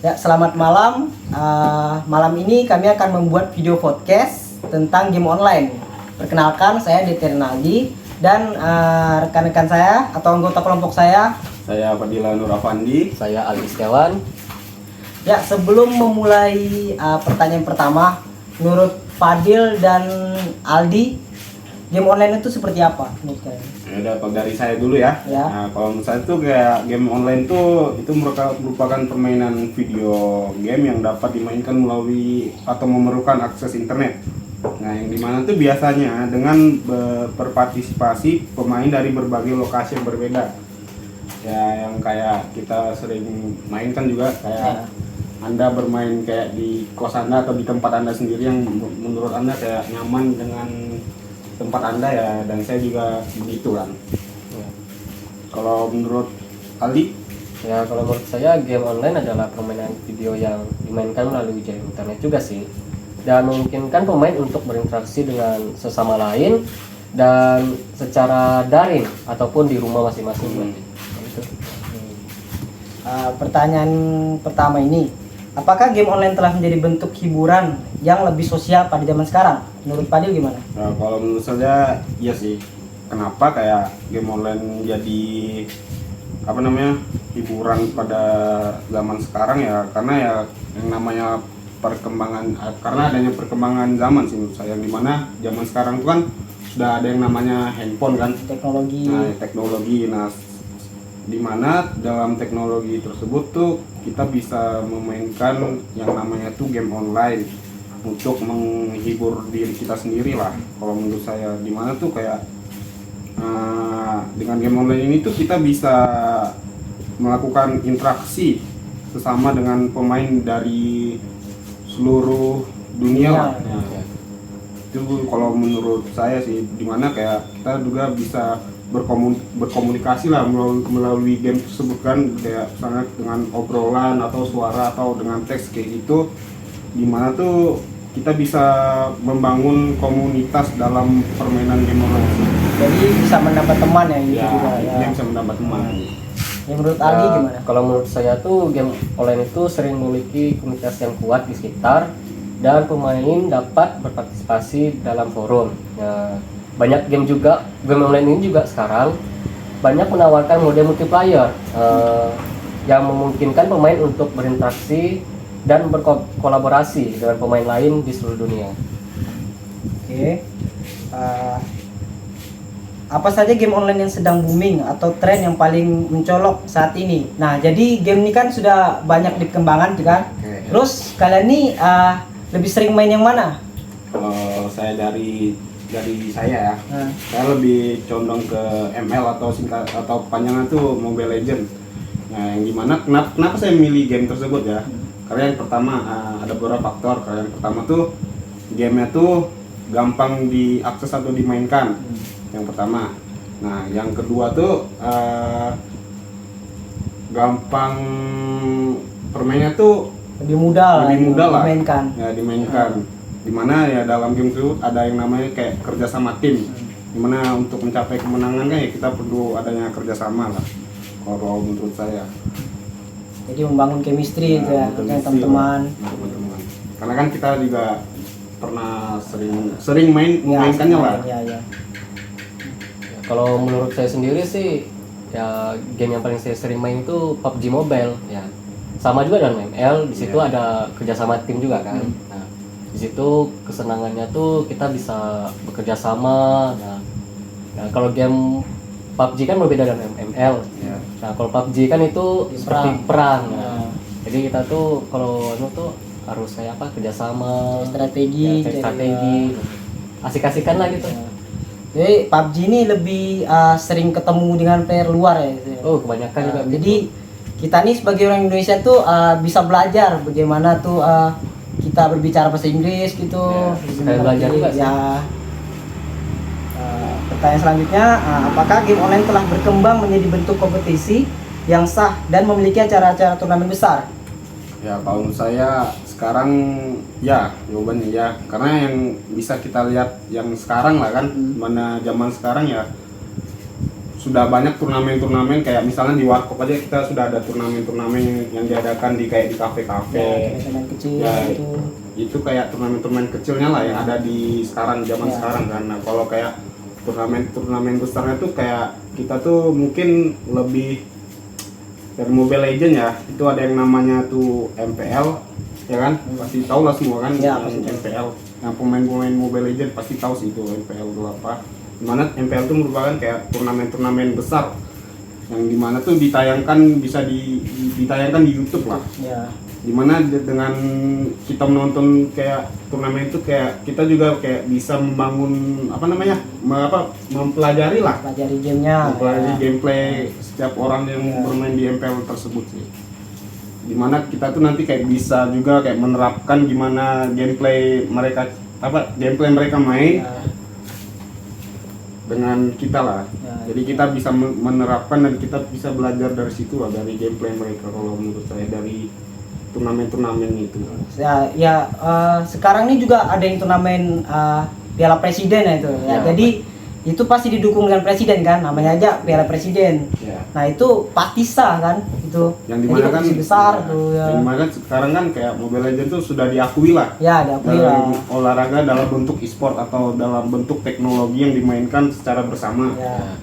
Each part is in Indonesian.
Ya, selamat malam. Malam ini kami akan membuat video podcast tentang game online. Perkenalkan, saya Dete Renaldi dan rekan-rekan saya atau anggota kelompok saya. Saya Fadila Nur Afandi. Saya Aldi Setiawan. Ya, sebelum memulai pertanyaan pertama, menurut Fadil dan Aldi, game online itu seperti apa menurut kalian? Ada dari saya dulu ya. Nah, kalau menurut saya tuh kayak game online tuh itu merupakan permainan video game yang dapat dimainkan melalui atau memerlukan akses internet. Nah, yang dimana tuh biasanya dengan berpartisipasi pemain dari berbagai lokasi yang berbeda. Ya, yang kayak kita sering mainkan juga kayak Anda bermain kayak di kos Anda atau di tempat Anda sendiri yang menurut Anda kayak nyaman dengan tempat Anda ya, dan saya juga begitu kan. Ya. Kalau menurut Aldi? Ya, kalau menurut saya game online adalah permainan video yang dimainkan melalui jaringan internet juga sih, dan memungkinkan pemain untuk berinteraksi dengan sesama lain dan secara daring ataupun di rumah masing-masing. Gitu. Pertanyaan pertama ini, apakah game online telah menjadi bentuk hiburan yang lebih sosial pada zaman sekarang? Menurut Fadil gimana? Nah, kalau menurut saya iya sih. Kenapa kayak game online jadi hiburan pada zaman sekarang ya, karena ya yang namanya perkembangan, karena adanya perkembangan zaman sih menurut saya, yang dimana zaman sekarang itu kan sudah ada yang namanya handphone kan, teknologi. Nah, dimana dalam teknologi tersebut tuh kita bisa memainkan yang namanya tuh game online untuk menghibur diri kita sendiri lah. Kalau menurut saya, dimana tuh kayak dengan game online ini tuh kita bisa melakukan interaksi sesama dengan pemain dari seluruh dunia lah. Nah, itu kalau menurut saya sih, dimana kayak kita juga bisa berkomunikasi lah melalui game tersebut kan, kayak misalnya dengan obrolan atau suara atau dengan teks kayak gitu, dimana tuh kita bisa membangun komunitas dalam permainan game online. Jadi bisa mendapat teman ya, gitu Ya, juga, ya. bisa mendapat teman. Yang menurut Aldi gimana? Kalau menurut saya tuh game online itu sering memiliki komunitas yang kuat di sekitar, dan pemain dapat berpartisipasi dalam forum. Ya, banyak game online ini juga sekarang banyak menawarkan mode multiplayer yang memungkinkan pemain untuk berinteraksi dan berkolaborasi dengan pemain lain di seluruh dunia. Oke. Apa saja game online yang sedang booming atau tren yang paling mencolok saat ini? Nah, jadi game ini kan sudah banyak dikembangkan kan? Terus kalian nih lebih sering main yang mana? Kalau saya dari saya ya, saya lebih condong ke ML atau singkat atau panjangnya tuh Mobile Legends. Nah, yang dimana kenapa saya milih game tersebut ya? Karena yang pertama ada beberapa faktor. Karena yang pertama tuh gamenya tuh gampang diakses atau dimainkan. Yang pertama. Nah, yang kedua tuh gampang permainnya tuh Lebih mudah lah dimainkan. Ya, dimainkan. Dimana ya dalam game itu ada yang namanya kayak kerjasama tim. Dimana untuk mencapai kemenangan kan ya kita perlu adanya kerjasama lah. Kalau menurut saya. Jadi membangun chemistry itu ya dengan teman-teman. Karena kan kita juga pernah sering mainkannya lah. Ya. Kalau menurut saya sendiri sih, ya game yang paling saya sering main itu PUBG Mobile ya. Sama juga dengan ML, di situ ada kerjasama tim juga kan. Nah, di situ kesenangannya tuh kita bisa bekerja sama. Nah, kalau game PUBG kan berbeda dengan ML. Nah, kalau PUBG kan itu seperti perang. Nah, jadi kita tuh kalau harus kayak kerjasama, strategi, asik-asikan lah gitu. Jadi PUBG ini lebih sering ketemu dengan player luar ya. Gitu. Oh, kebanyakan juga. Jadi kita nih sebagai orang Indonesia tuh bisa belajar bagaimana tuh kita berbicara bahasa Inggris gitu. Kayak belajar juga sih. Ya. Pertanyaan selanjutnya, apakah game online telah berkembang menjadi bentuk kompetisi yang sah dan memiliki acara-acara turnamen besar? Ya, kalau menurut saya sekarang ya, jawabannya ya, karena yang bisa kita lihat yang sekarang lah kan, mana zaman sekarang ya sudah banyak turnamen-turnamen kayak misalnya di Warkop aja kita sudah ada turnamen-turnamen yang diadakan di kayak di kafe-kafe. Ya, turnamen kecil Ya, gitu. itu kayak turnamen-turnamen kecilnya lah yang ada di sekarang zaman sekarang kan. Nah, kalau kayak turnamen-turnamen besarnya tuh kayak kita tuh mungkin lebih dari Mobile Legends ya. Itu ada yang namanya tuh MPL, ya kan? Pasti tahu lah semua kan Ya, yang pasti tahu. MPL. Yang pemain-pemain Mobile Legends pasti tahu sih itu MPL itu apa. Dimana MPL itu merupakan kayak turnamen-turnamen besar yang dimana tuh ditayangkan bisa ditayangkan di YouTube lah. Ya. Dimana dengan kita menonton kayak turnamen itu kayak kita juga kayak bisa membangun apa namanya mempelajari lah, Pelajari gamenya. mempelajari Ya. gameplay setiap orang yang bermain di MPL tersebut sih. Dimana kita tuh nanti kayak bisa juga kayak menerapkan gimana gameplay mereka main Ya. dengan kita lah. Ya. Jadi kita bisa menerapkan dan kita bisa belajar dari situ lah, dari gameplay mereka kalau menurut saya dari turnamen-turnamen itu. Ya, sekarang ini juga ada yang turnamen Piala Presiden ya itu. Ya, Ya. jadi itu pasti didukung dengan presiden kan, namanya aja Piala Presiden. Ya. Nah itu pasti sah kan itu. Yang Jadi dimana kan kompetisi besar ya, tuh ya. yang dimana kan sekarang kan kayak Mobile Legends tuh sudah diakui lah Ya diakui dalam lah. olahraga dalam bentuk e-sport atau dalam bentuk teknologi yang dimainkan secara bersama. Ya.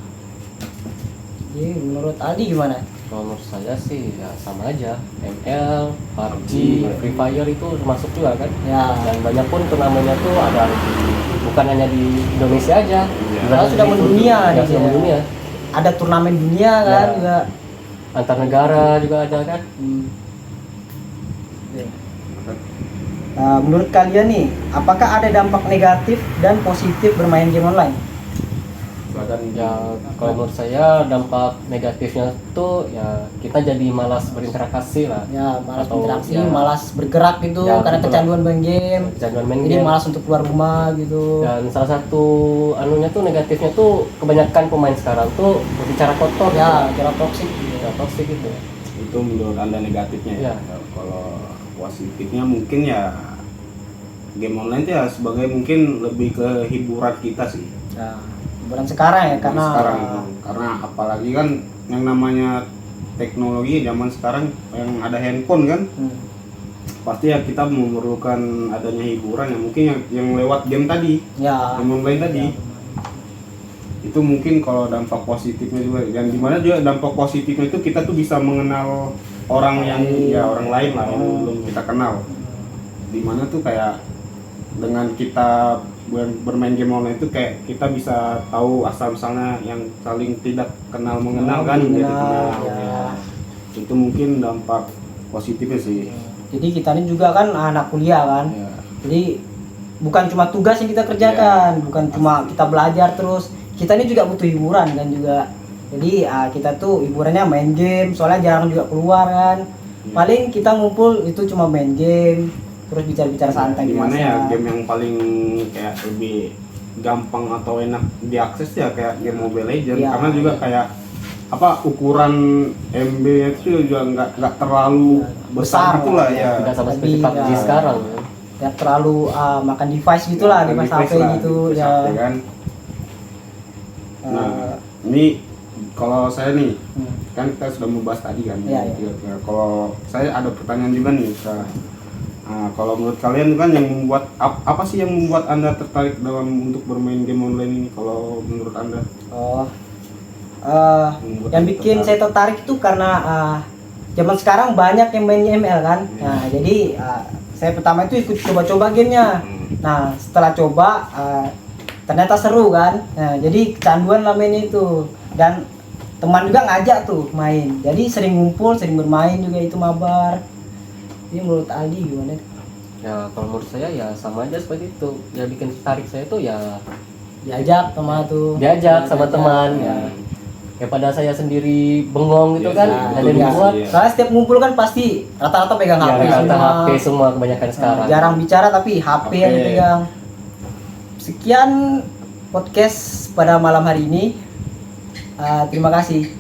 Jadi menurut Aldi gimana? Kalau menurut saya sih ya sama aja. ML, PUBG, Free Fire itu termasuk juga kan. Ya. Dan banyak pun turnamennya tuh ada bukan hanya di Indonesia aja. Iya. Juga Sudah di- mendunia ya, nih, sudah ya. mendunia. Ada turnamen dunia kan Ya. juga. Antar negara juga ada kan. Menurut kalian nih, apakah ada dampak negatif dan positif bermain game online? Silakan. Ya kalau menurut saya dampak negatifnya tuh ya kita jadi malas berinteraksi lah. Ya, malas Atau, berinteraksi, ya. malas bergerak gitu Ya, karena betul kecanduan main game. Kecanduan main Jadi game. malas untuk keluar rumah gitu. Dan salah satu anunya tuh negatifnya tuh kebanyakan pemain sekarang tuh berbicara kotor. Ya, gitu. kira toksik. Ya, toxic gitu. Itu menurut Anda negatifnya ya. Ya. Kalau positifnya mungkin ya game online itu ya sebagai mungkin lebih ke hiburan kita sih. Ya, hiburan sekarang ya karena Karena apalagi kan yang namanya teknologi zaman sekarang yang ada handphone kan pasti ya kita memerlukan adanya hiburan yang mungkin yang lewat game tadi, ya. game online tadi. Itu mungkin kalau dampak positifnya juga, dan dimana juga dampak positifnya itu kita tuh bisa mengenal orang yang ya orang lain lah yang belum kita kenal. Dimana tuh kayak dengan kita bermain game online itu kayak kita bisa tahu asal usulnya yang saling tidak kenal mengenal kan jadi kenal. ya. Itu mungkin dampak positifnya sih. Jadi kita ini juga kan anak kuliah kan. Ya. Jadi bukan cuma tugas yang kita kerjakan, bukan cuma kita belajar terus. Kita ini juga butuh hiburan kan juga. Jadi kita tuh hiburannya main game, soalnya jarang juga keluar kan. Paling kita ngumpul itu cuma main game, terus bicara-bicara santai Dimana biasa. ya game yang paling kayak lebih gampang atau enak diakses ya kayak game Mobile Legends Ya. karena juga kayak apa ukuran MB itu juga nggak terlalu besar Besar gitu lah ya. Tidak sama seperti Lebih, PUBG ya. sekarang. Ya terlalu makan device gitulah, Ya, device device HP lah, gitu device ya. HP kan. Nah, ini kalau saya nih kan kita sudah membahas tadi kan. Iya, Ya, kalau saya ada pertanyaan juga nih kalau menurut kalian kan yang membuat apa sih yang membuat Anda tertarik dalam untuk bermain game online ini kalau menurut Anda? Membuat Yang Anda bikin tertarik? saya tertarik itu karena zaman sekarang banyak yang main ML kan. Nah, jadi saya pertama itu ikut coba-coba gamenya. Nah, setelah coba ternyata seru kan. Nah, jadi kecanduan lah mainnya itu. Dan teman juga ngajak tuh main. Jadi sering ngumpul, sering bermain juga itu mabar. Ini menurut Aldi gimana? Ya kalau menurut saya ya sama aja seperti itu. Ya bikin tertarik saya tuh ya Diajak sama tuh. diajak sama teman Ya. ya. Pada saya sendiri bengong gitu Iya kan, sih, ada betul yang juga buat. sih, ya. Soalnya setiap ngumpul kan pasti rata-rata pegang Ya, HP rata-rata semua. HP semua kebanyakan sekarang. Jarang bicara tapi HP yang HP. dipegang. Sekian podcast pada malam hari ini. Terima kasih.